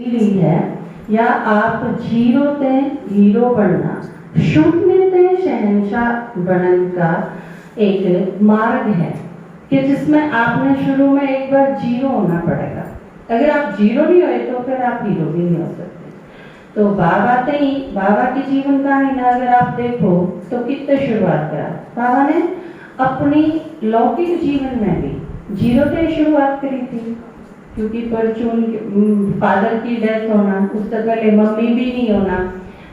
ली है या आप जीरो ते हीरो बनना, शून्य ते शहंशाह बनने का एक मार्ग है कि जिसमें आपने शुरू में एक बार जीरो होना पड़ेगा। अगर आप जीरो नहीं हुए तो फिर आप हीरो भी नहीं हो सकते। तो बाबा की जीवन कहानी ना अगर आप देखो तो कितने शुरुआत करा बाबा ने अपनी लौकिक जीवन में भी जीरो से शुरुआत करी थी, क्योंकि परचून फादर की डेथ होना, उससे पहले मम्मी भी नहीं होना,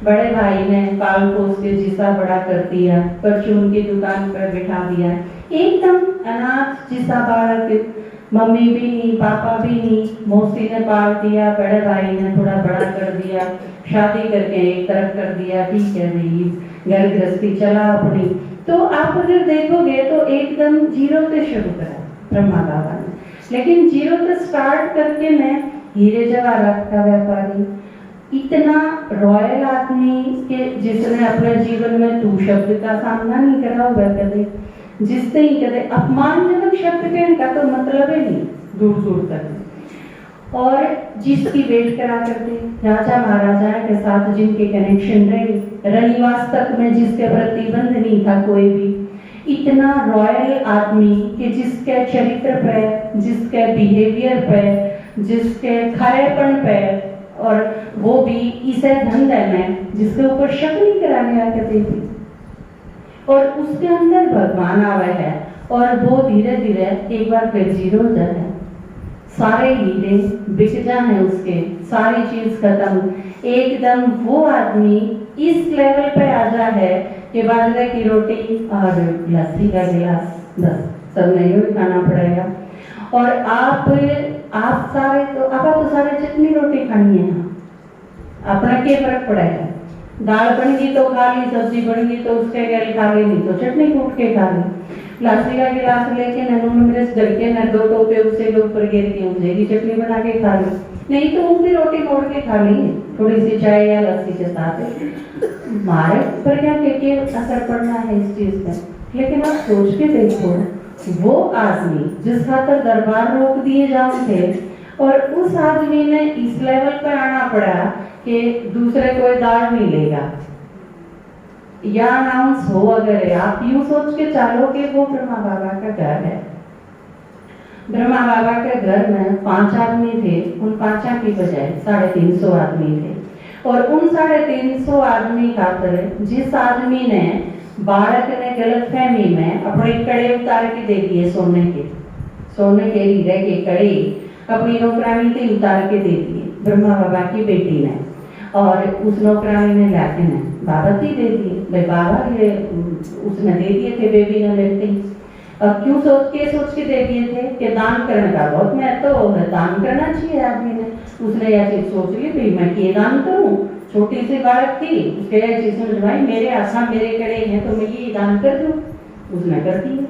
बड़े भाई ने पाल पोस के जिसा बड़ा कर दिया, परचून की दुकान पर बिठा दिया, एकदम अनाथ जिसा बालक, मम्मी भी नहीं पापा भी नहीं, मौसी ने पाल दिया, बड़े भाई ने थोड़ा बड़ा कर दिया, शादी करके एक तरफ कर दिया, ठीक है भाई घर गृहस्थी चला अपनी। तो आप अगर देखोगे तो एकदम जीरो से शुरू करा ब्रह्मा बाबा ने, लेकिन जीरो से स्टार्ट करके मैं हीरे जवाहरात का व्यापारी, इतना रॉयल आदमी के जिसने अपने जीवन में तू शब्द का सामना नहीं करा हुआ कदे, जिससे ही कदे अपमानजनक शब्द कहने का तो मतलब ही नहीं दूर दूर तक, और जिसकी वेट करा करते राजा महाराजा के साथ जिनके कनेक्शन रहे, रनिवास तक में जिसके प्रतिबंध नहीं था कोई भी, इतना रॉयल आदमी कि जिसके चरित्र पे, जिसके बिहेवियर पे, जिसके खरेपन पे, और वो भी इसे धंधे में जिसके ऊपर शक नहीं कराने आ करती थी, और उसके अंदर भगवान आवे है, और वो धीरे धीरे एक बार फिर जीरो हो जाए, सारे हीरे बिक जाए उसके, सारी चीज खत्म, एकदम वो आदमी इस लेवल पे आ जा है कि बाजरे की रोटी और लस्सी का गिलास बस सब नहीं भी खाना पड़ेगा। और आप सारे चटनी रोटी खानी है, अपना क्या फर्क पड़ेगा, दाल बन गई तो खा ली, सब्जी बन गई तो उसके गैल खा ली, नहीं तो चटनी कूट के खा ली, लस्सी का गिलास लेके नून मिर्च डल के न दो टोपे उसे के ऊपर गिर के उसे चटनी बना के खा ली, नहीं तो ऊँगी रोटी मोड़ के खा ली थोड़ी सी चाय या लस्सी के साथ। हमारे पर क्या असर पड़ना है इस चीज का। लेकिन आप सोच के देखो, वो आदमी जिस खातर दरबार रोक दिए जाओ थे, और उस आदमी ने इस लेवल पर आना पड़ा कि दूसरे कोई दाल नहीं लेगा या अनाउंस हो, अगर आप यूं सोच के चलो कि वो ब्रह्मा बाबा का घर है। ब्रह्मा बाबा के घर में 5 आदमी थे, उन 5 की बजाय 350 आदमी थे, और उन 350 आदमी खातर जिस आदमी ने बालक ने गलतफहमी में अपने कड़े उतार के दे दिए, सोने के हीरे के कड़े अपनी नौकरानी से उतार के दे दिए ब्रह्मा बाबा की बेटी ने, और उस नौकरानी ने लाके ने बाबा ही दे दिए, बाबा ये उसने दे दिए थे बेबी ने लेते ही। अब क्यों सोच के दे दिए थे कि दान करने का बहुत महत्व है, दान करना चाहिए आदमी ने। उसने यह चीज सोच ली भाई मैं ये दान करूं, छोटी सी बालक थी, उसके यह चीज समझ भाई मेरे आशा मेरे कड़े हैं तो मैं ये दान कर दूं, उसने कर दिए।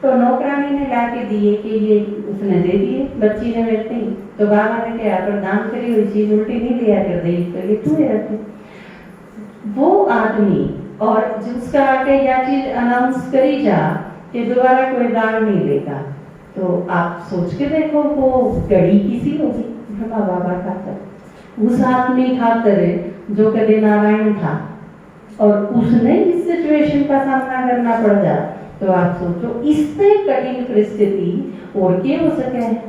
तो नौकरानी ने ला के दिए कि ये उसने दे दिए, बच्ची ने लेते ही। तो बाबा ने कहा पर दान करी हुई चीज उल्टी नहीं लिया कर दे, तो ये तू रखे वो आदमी, और जिसका आके यह चीज अनाउंस करी जा कि दोबारा कोई दान नहीं लेगा, तो आप सोच के देखो वो घड़ी किसी होगी ब्रह्मा बाबा खातर, उस आदमी खातर जो कभी नारायण था, और उसने इस सिचुएशन का सामना करना पड़ जा, तो आप सोचो इससे कठिन परिस्थिति और क्या हो सके है।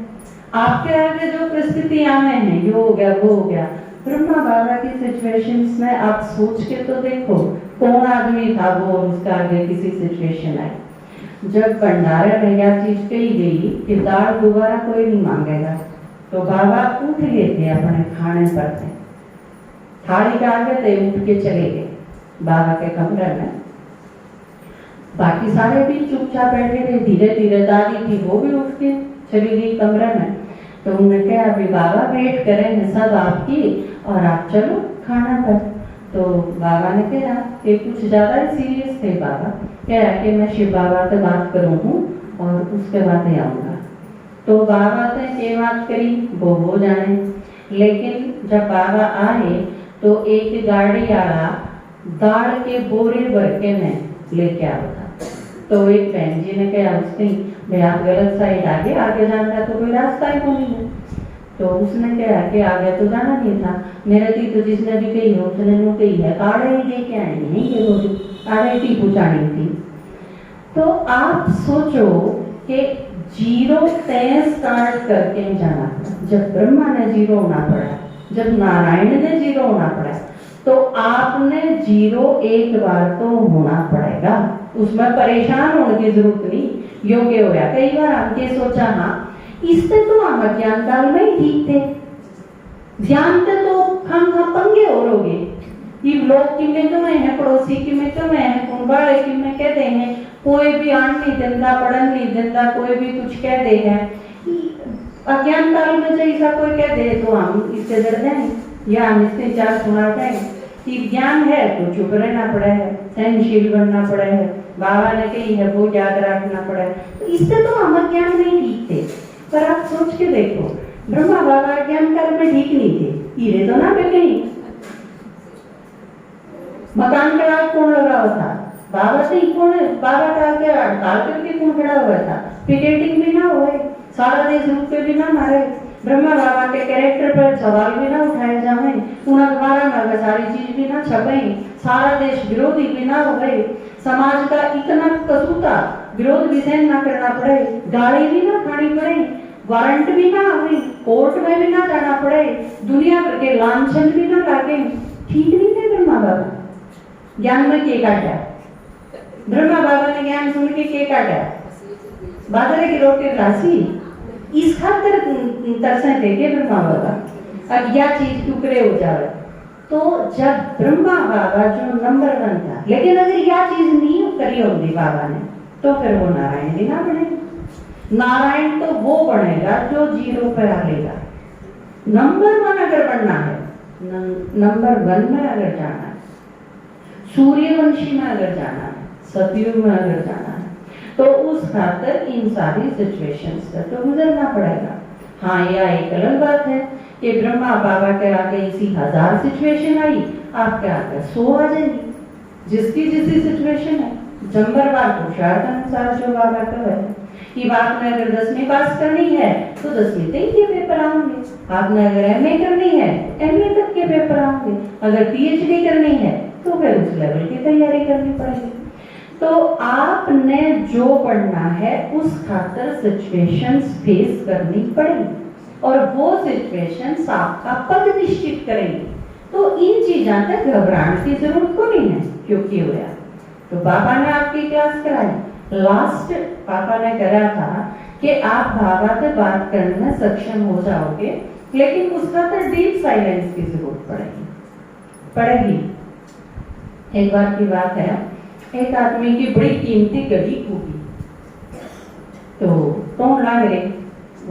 आपके आगे जो परिस्थिति आने हैं, ये हो गया वो हो गया, ब्रह्मा बाबा की सिचुएशंस में आप सोच के तो देखो कौन आदमी था वो, उसका आगे किसी सिचुएशन आई। जब भंडारे में यह चीज कही गई कि दाल दोबारा कोई नहीं मांगेगा, तो बाबा उठ गए थे अपने खाने पर थे, थाली का आगे थे, उठ के चले गए बाबा के कमरे में। बाकी सारे भी चुपचाप बैठे थे, धीरे धीरे दादी थी वो भी उठ के चली गई कमरे में। तो उन्होंने कहा अभी बाबा वेट करेंगे सब आपकी, और आप चलो खाना पर। तो बाबा ने कहा कि कुछ ज्यादा सीरियस थे बाबा, कहा कि मैं शिव बाबा से बात करूँ और उसके बाद आऊँगा। तो बाबा से ये बात करी वो हो जाने, लेकिन जब बाबा आए तो एक गाड़ी आया दाल के बोरे भर के में लेके आया था। तो एक बहन जी ने कहा उसने भाई आप गलत साइड आगे जाना तो कोई रास्ता ही नहीं है। तो उसने कहा कि आगे तो जाना नहीं था, मेरे थी तो जिसने भी कही हो उसने नो कही है काढ़े ही दे के आए नहीं ये रोटी काढ़े की पूछानी थी। तो आप सोचो कि जीरो से स्टार्ट करके जाना, जब ब्रह्मा ने जीरो होना पड़ा, जब नारायण ने जीरो होना पड़ा, तो आपने जीरो एक बार तो होना पड़ेगा, उसमें परेशान होने की जरूरत नहीं, योग्य हो गया। कई बार हमने सोचा हाँ इससे तो हम ज्ञान काल में ही ठीक थे, ध्यान से तो हम पंगे और हो गए, ये लोग कि में कमें हैं, पड़ोसी कि में कमें हैं, कुंबाड़े कि में कहते हैं, कोई भी आन नहीं देता, पढ़न नहीं देता, कोई भी कुछ कह दे है, अज्ञान काल में जैसा कोई कह दे तो हम इससे डर जाए या हम इससे चार सुना जाए कि ज्ञान है तो चुप रहना पड़ा है, सहनशील बनना पड़ा है, बाबा ने कही है वो याद रखना पड़ा है, तो इससे तो हम अज्ञान नहीं ठीक थे। पर आप सोच के देखो ब्रह्मा बाबा अज्ञान काल में ठीक नहीं थे, हीरे तो ना पे कहीं मकान का आग कौन लगा हुआ था, बाबा से ही कौन, बाबा का आगे हड़ताल करके कौन खड़ा हुआ था, पिकेटिंग भी ना हुए, सारा देश रूप पे भी ना मारे, ब्रह्मा बाबा के कैरेक्टर पर सवाल भी ना उठाए जाए, उन अखबार में सारी चीज भी ना छपे, सारा देश विरोधी भी ना हो गए, समाज का इतना कसूता विरोध भी सहन ना करना पड़े, गाली भी ना खानी पड़े, वारंट भी ना हुई, कोर्ट में भी ना जाना पड़े, दुनिया भर के लांछन भी ना लागे, ठीक नहीं थे ब्रह्मा बाबा। ज्ञान में के काटा, ब्रह्मा बाबा ने ज्ञान सुन के काटा, बाजरे की रोटी राशि इस खातर तरसे थे के ब्रह्मा बाबा, अब यह चीज टुकड़े हो जाए तो जब ब्रह्मा बाबा जो नंबर 1 था, लेकिन अगर यह चीज नहीं करी होती बाबा ने तो फिर वो नारायण भी ना बने, नारायण तो वो बनेगा जो जीरो पे आ लेगा। नंबर 1 अगर बनना है, नंबर 1 में अगर जाना है, सूर्यवंशी में अगर जाना है, सतयुग में अगर जाना है, तो उस खातर इन सारी सिचुएशंस से तो गुजरना पड़ेगा। हाँ यह एक अलग बात है कि ब्रह्मा बाबा के आगे इसी 1000 सिचुएशन आई, आपके आगे 100 आ जाएगी, जिसकी जिसकी सिचुएशन है, जंबरवार पुरुषार्थ अनुसार जो बाबा का है कि आपने अगर 10वीं पास करनी है तो 10वीं तक के पेपर आएंगे, आपने अगर एमए करनी है एमए तक के पेपर आएंगे, अगर पीएचडी करनी है तो फिर उस लेवल की तैयारी करनी पड़ेगी। तो आपने जो पढ़ना है उस खातर सिचुएशंस फेस करनी पड़ेगी और वो सिचुएशंस आपका पद निश्चित करेंगे। तो इन चीजों तक घबराने की जरूरत को नहीं है, क्योंकि होया तो बाबा ने आपकी क्लास कराई, लास्ट पापा ने करा था कि आप बाबा से बात करने में सक्षम हो जाओगे, लेकिन उस खातर डीप साइलेंस की जरूरत पड़ेगी। एक बार की बात है, एक आदमी की बड़ी कीमती घड़ी होगी, तो टोन लाग रहे,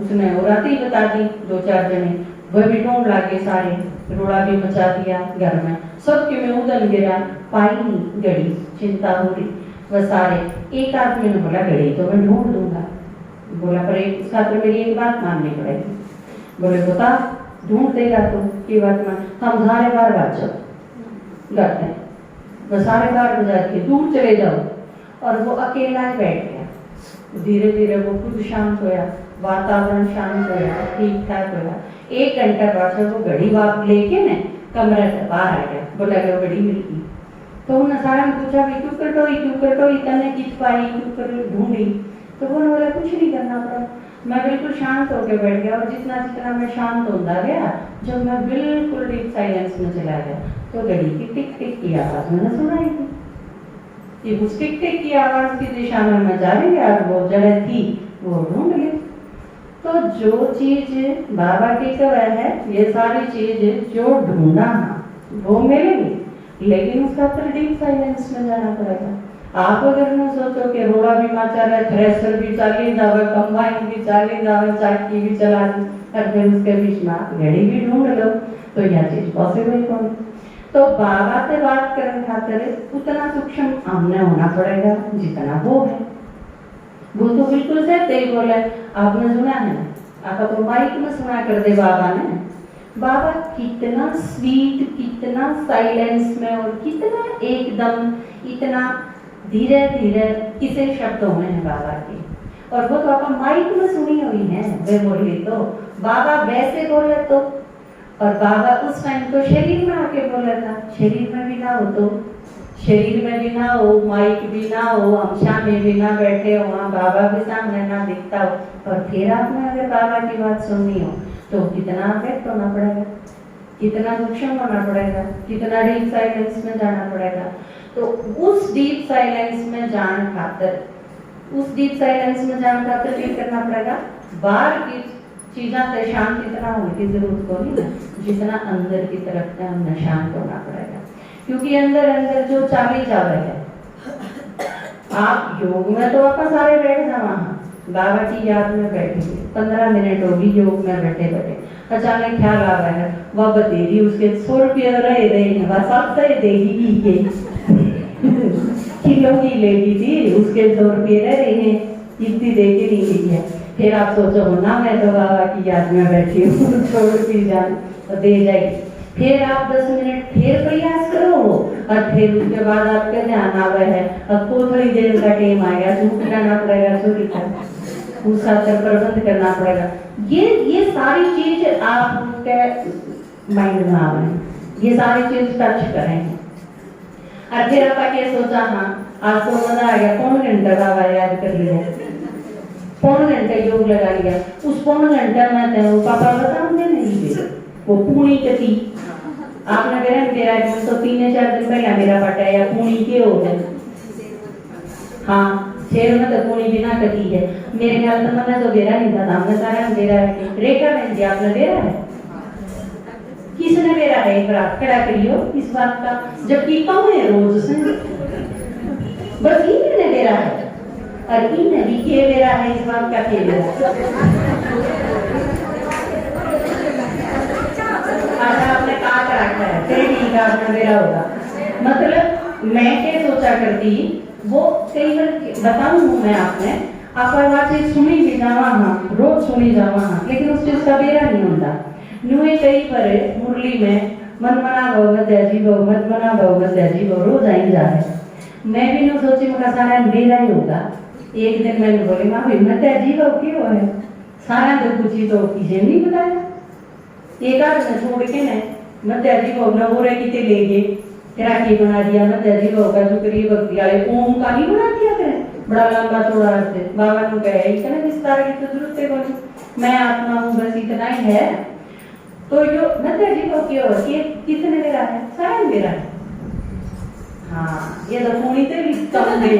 उसने और रात ही बता दी, 2-4 जने वह भी टोन लागे, सारे रोड़ा भी मचा दिया घर में, सबके में उदल गिरा, पाई नहीं घड़ी, चिंता हो रही वह सारे। एक आदमी ने बोला घड़ी तो मैं ढूंढ दूंगा, बोला पर एक खातर मेरी एक बात माननी पड़ेगी, बोले बता ढूंढ देगा तो की बात मान, हम सारे बार बात चल करते हैं, वह सारे बार बजा के दूर चले जाओ, और वो अकेला ही बैठ गया, धीरे धीरे वो खुद शांत होया, वातावरण शांत होया, ठीक ठाक होया। 1 घंटा बाद वो घड़ी वाप लेके ने कमरे से बाहर आ गया, बोला कि घड़ी मिल गई। तो उन्होंने सारा ने पूछा भी क्यों कटोई तने किस पाई, क्यों कर ढूंढी, तो वो बोला कुछ नहीं करना पड़ा, मैं बिल्कुल शांत होकर बैठ गया, और जितना जितना मैं शांत होता गया, जब मैं बिल्कुल डीप साइलेंस में चला गया तो घड़ी की टिक टिक की आवाज मैंने सुनाई थी, कि उस टिक टिक की आवाज की दिशा में मैं जा रही और वो जगह थी वो ढूंढ ली। तो जो चीज बाबा की कवर है, ये सारी चीज जो ढूंढा वो मिलेगी, लेकिन उसका फिर डीप साइलेंस में जाना पड़ेगा। आप अगर न सोचो कि रोड़ा भी माचा रहे, थ्रेसर भी चाली जावे, कंबाइन भी चाली जावे, चाकी भी चला दी, और फिर उसके बीच में आप घड़ी भी ढूंढ लो, तो यह चीज पॉसिबल कौन। तो बाबा से बात करने खातिर उतना सूक्ष्म हमने होना पड़ेगा जितना वो है। वो तो बिल्कुल सहते ही बोले, आपने सुना है ना, आपका तो माइक में सुना कर दे बाबा ने, बाबा कितना स्वीट, कितना साइलेंस में, और कितना एकदम इतना धीरे धीरे किसे शब्दों में है बाबा के, और वो तो आप माइक में सुनी हुई है वे मुरली, तो बाबा वैसे बोले तो, और बाबा उस टाइम तो शरीर में आके बोला था, शरीर में भी ना हो तो, शरीर में भी ना हो, माइक भी ना हो, हम सामने भी ना बैठे हो, वहाँ बाबा भी सामने ना दिखता हो, और फिर आपने अगर बाबा की बात सुननी हो तो कितना अफेक्ट होना पड़ेगा, कितना नुकसान होना पड़ेगा, कितना डीप साइलेंस में जाना पड़ेगा। तो उस डीप साइलेंस में जान खातर, उस डीप साइलेंस में जान खातर क्या करना पड़ेगा, बाहर की चीज़ों से शांत इतना होने की जरूरत को नहीं है, जितना अंदर की तरफ से हमने शांत होना पड़ेगा। क्योंकि अंदर अंदर जो चाली जावे है, आप योग में तो आप सारे बैठ जाओ, वहाँ बाबा की याद में बैठेंगे, 15 मिनट होगी योग में बैठे बैठे, अचानक ख्याल आ रहा है, वह बतेरी उसके 100 रुपये रहे देंगे, वह सब से देगी के किलो की लेगी थी, उसके 100 रुपये रह रहे हैं, इतनी दे के नहीं ली है। फिर आप सोचो ना, मैं तो बाबा की याद में बैठी हूँ, 100 रुपये जान तो दे जाएगी। फिर आप 10 मिनट फिर प्रयास करो, और फिर उसके बाद आपका ध्यान आ रहा है, अब थोड़ी देर का टाइम आएगा, चूक करना पड़ेगा, चोरी का उसका प्रबंध करना पड़ेगा। ये सारी चीज आपके माइंड में आ रहे हैं, ये सारी चीज टच करेंगे। और फिर आप ये सोचा, हाँ आज तो मजा आ गया, पौन घंटा बाबा याद कर लिया, पौन घंटे योग लगा लिया, उस पौन घंटा में तो पापा बताऊंगे नहीं, वो पूरी कती आपने मेरा तो 3-4 दिन पहले मेरा पटा या पूरी के हो गए, हाँ शेर में तो पूरी बिना कती है, मेरे ख्याल से मैंने तो बेरा नहीं था, हमने सारा बेरा है, रेखा बहन जी आपने बेरा है, किसने बेरा है, एक बार खड़ा करियो इस बात का, जबकि कम है रोज से, बस इन्हें बेरा है, और इन्हें भी के बेरा है, इस बात का के बेरा। आपने कहा रखा है, फिर ठीक है, आपने मेरा होगा, मतलब मैं क्या सोचा करती, वो कई बार बताऊं मैं आपने, आप बात सुनी भी जावा, हाँ रोज सुनी जावा, हाँ लेकिन उस चीज का बेरा नहीं होता। नुए कई बार मुरली में मन मना भगवत अजीबो, मत मना भगवत अजीबो रोज आई जा है, मैं भी न सोची मेरा सारा बेरा ही होगा। एक दिन मैंने बोली माँ हिम्मत अजीबो क्यों है, सारा तो पूछी तो किसी ने नहीं बताया, एक आध ने छोड़ के न मध्य जी को न हो रहे कितने ले गए, राखी बना दिया, मध्य जी को का शुक्रिया भक्ति वाले ओम का नहीं बना दिया करें, बड़ा लंबा चौड़ा से बाबा ने कहा इतना विस्तार की तो जरूरत है बोली, मैं आत्मा हूँ बस इतना ही है। तो जो मध्य जी को क्यों कितने मेरा है, सारा मेरा है, हाँ ये तो पूरी से भी कम दे।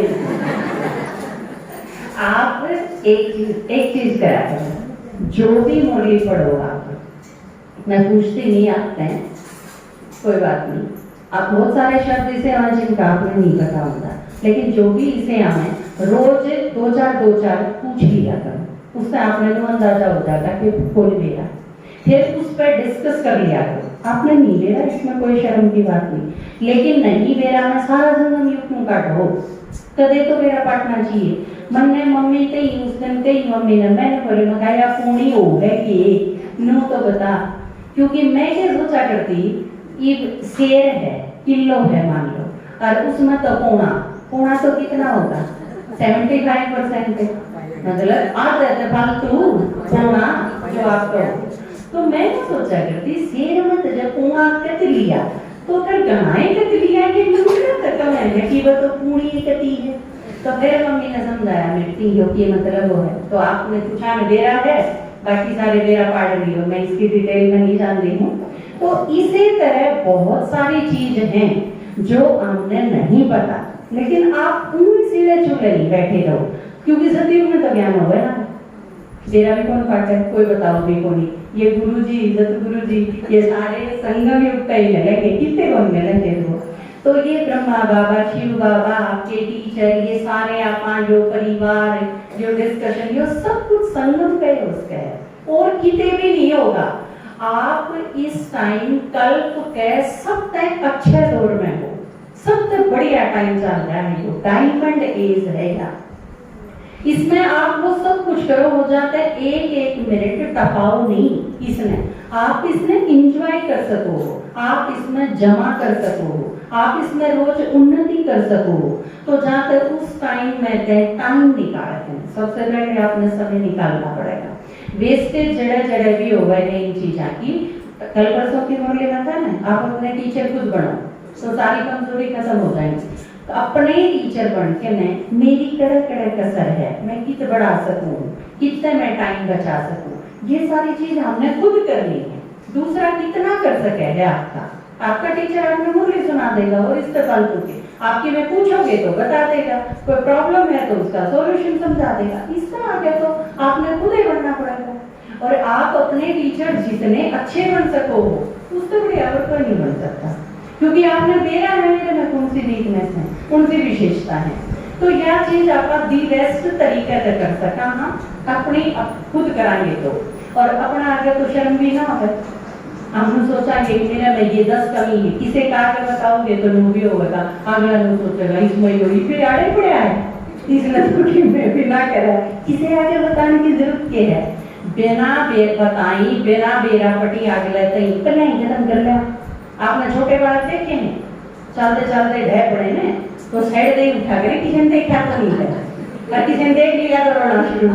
आप एक चीज करा करें, जो भी मुरली पढ़ो आप, मैं पूछती नहीं आते हैं, कोई बात नहीं, आप बहुत सारे शब्द इसे आए जिनका आपने नहीं पता होता, लेकिन जो भी इसे आए रोज 2-4 पूछ लिया करो, उससे आपने तो अंदाजा हो जाएगा कि कौन मेरा, फिर उस पर डिस्कस कर लिया करो, आपने नहीं मेरा, इसमें कोई शर्म की बात नहीं, लेकिन नहीं मेरा मैं सारा जन्म युग क्यों काटो, कदे तो मेरा पाटना चाहिए। मन ने मम्मी कही उस दिन कही मम्मी ने, मैंने बोले मकाया पूरी हो गए कि नो तो बता, क्योंकि मैं क्या सोचा करती, ये शेर है, किलो है मान लो, और उसमें तो पौना तो कितना होगा 75%, मतलब आधा फालतू पौना जो आपको, तो मैं सोचा करती शेर में तो जब पौना कत लिया तो फिर गनाए कत लिया कि वो तो पूरी कती है। तो फिर मम्मी ने समझाया मिट्टी योगी मतलब वो है, तो आपने पूछा में बेरा है, बाकी सारे बेरा पढ़ लियो, मैं इसकी डिटेल में नहीं जानती हूँ। तो इसी तरह बहुत सारी चीज हैं जो हमने नहीं पता, लेकिन आप उन सीधे चूल्हे नहीं बैठे रहो, क्योंकि सतयुग में तो ज्ञान हो गया ना, बेरा भी कौन पाता है, कोई बताओ भी कौन, ये गुरुजी सतगुरुजी ये सारे संगम युग का ही मिलेंगे, कितने कौन मिलेंगे वो, तो ये ब्रह्मा बाबा, शिव बाबा, आपके टीचर, ये सारे आप जो परिवार, जो डिस्कशन, ये सब कुछ संगम का ही उसका है, और कितने भी नहीं होगा। आप इस टाइम कल्प के सबसे अच्छे दौर में हो, सबसे बढ़िया टाइम चल रहा है, जो डायमंड एज है यार, इसमें आप वो सब कुछ करो हो जाता है, एक मिनट टपाओ नहीं, इसमें आप इसमें इंजॉय कर सको, आप इसमें इसमें जमा कर सको, आप इसमें रोज उन्नति कर सको, तो जहाँ तक उस टाइम में टाइम निकालते हैं, सबसे पहले आपने समय निकालना पड़ेगा। वेस्टेज जड़े जड़े भी हो गए इन चीज़ों की। कल परसों की मुरली में था ना, आप अपने टीचर खुद बनो तो सारी कमजोरी खत्म हो जाएंगी। तो अपने टीचर बन के मेरी कड़े कड़े कसर है, मैं कितना बढ़ा सकूँ, कितने मैं टाइम बचा सकूँ, ये सारी चीज हमने खुद करनी है। दूसरा कितना कर सकेगा आपका टीचर आपने मुरली सुना देगा और इस पे फालतू के आपकी में पूछोगे तो बता देगा, कोई प्रॉब्लम है तो उसका सॉल्यूशन समझा देगा। इसका आगे तो आपने खुद ही बनना पड़ेगा। और आप अपने टीचर जितने अच्छे बन सको उससे बढ़िया और कोई नहीं बन सकता, क्योंकि आपने मेरा है, मेरे में कौन सी वीकनेस है, कौन सी विशेषता है। तो यह चीज आप दी बेस्ट तरीके से कर सका हम अपनी खुद कराएंगे तो, और अपना आगे तो शर्म भी ना हो। हमने सोचा कि मेरा में ये 10 कमी है, किसे का आगे बताओगे तो नो भी होगा, अगला नो सोचेगा इसमें योगी फिर आड़े पड़े आए, इसने छुट्टी में भी ना करा, किसे आगे बताने की जरूरत क्या है। बिना बताई बिना बेरा पटी आगे लेते ही पहले ही खत्म कर लिया। आपने छोटे बालक देखे हैं, चलते चलते ढह पड़े ने तो साइड दे उठा करे, किसी ने देखा तो नहीं है, और किसी ने देख लिया तो रोना शुरू।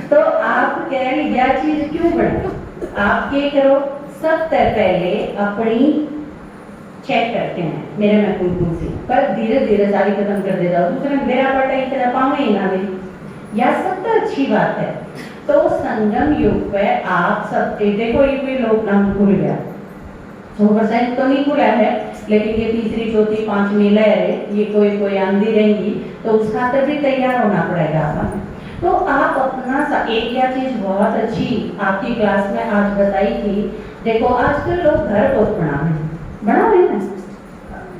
तो आप कह रही यह चीज क्यों बढ़े, आप ये करो सबसे पहले अपनी चेक करते हैं मेरे में कौन सी, पर धीरे धीरे सारी खत्म कर दे जाओ। दूसरे मेरा पटा इतना पाऊंगे ही ना मेरी, यह सबसे अच्छी बात है। तो संगम युग पे आप सब देखो, ये कोई लोग नाम भूल गया, 100% तो नहीं खुला है, लेकिन ये तीसरी चौथी पांचवी लहर है, ये कोई कोई आंधी रहेंगी, तो उस खातिर भी तैयार होना पड़ेगा आपको। तो आप अपना एक या चीज बहुत अच्छी आपकी क्लास में आज बताई थी। देखो आजकल लोग घर बहुत बना रहे हैं,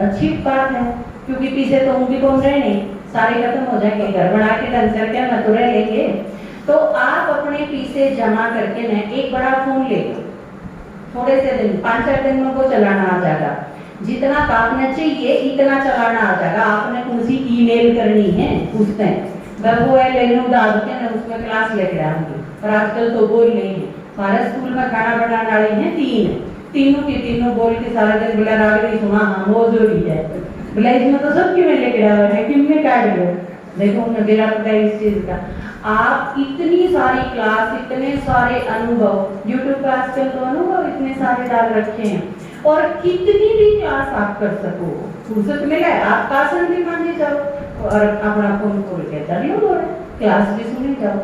अच्छी बात है, क्योंकि पीछे तो भी कौन रहे नहीं, सारे खत्म हो जाएंगे, घर बना के ढंग क्या मैं तो रह लेंगे। तो आप अपने पीछे जमा करके ना एक बड़ा फोन ले लो, थोड़े से दिन 5-4 दिन में वो चलाना आ जाएगा, जितना काटना चाहिए इतना चलाना आ जाएगा। आपने कौन सी ईमेल करनी है पूछते हैं, वो है लेने डाल के ना उसमें क्लास लेके आऊंगी, पर आजकल तो बोल नहीं है। हमारे स्कूल में खाना बनाने वाले हैं 3, तीनों की तीनों बोल के सारा दिन बोला रागड़ी सुना, हाँ वो जरूरी है, बोला इसमें तो सबकी में लेके आया है, कितने काट गए। देखो मेरा पता है इस चीज का। आप इतनी सारी क्लास, इतने सारे अनुभव, यूट्यूब पर आजकल तो अनुभव इतने सारे डाल रखे हैं, और कितनी भी क्लास आप कर सको, फुर्सत मिले आप आसन भी मान जाओ और अपना फोन खोल के कर लो, क्लास भी सुनी जाओ,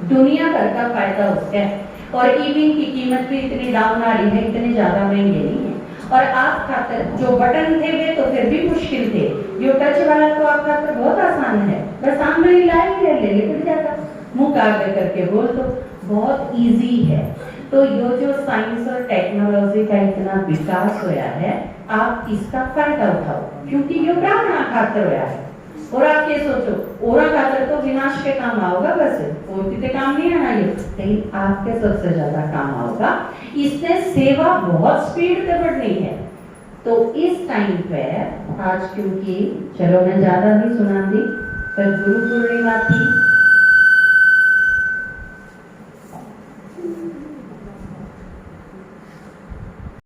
दुनिया भर का फायदा उसका है। और ईविंग की कीमत भी इतनी डाउन आ रही है, इतने ज्यादा महंगे नहीं है। और आप खातर जो बटन थे वे तो फिर भी मुश्किल थे, जो टच वाला तो आप खातर बहुत आसान है, बस सामने लाइन ले लिपट जाता, मुंह आगे करके बोल दो, बहुत इजी है। तो ये जो साइंस और टेक्नोलॉजी का इतना विकास होया है, आप इसका फायदा उठाओ, क्योंकि ये ब्राह्मण खातर होया है। और आप ये सोचो और खातर तो विनाश के काम आओगा, बस और कितने काम नहीं आना, ये लेकिन आपके सबसे ज्यादा काम आओगा। इससे सेवा बहुत स्पीड से बढ़नी है। तो इस टाइम पे आज, क्योंकि चलो मैं ज्यादा नहीं सुना दी, पर गुरु पूर्णिमा थी,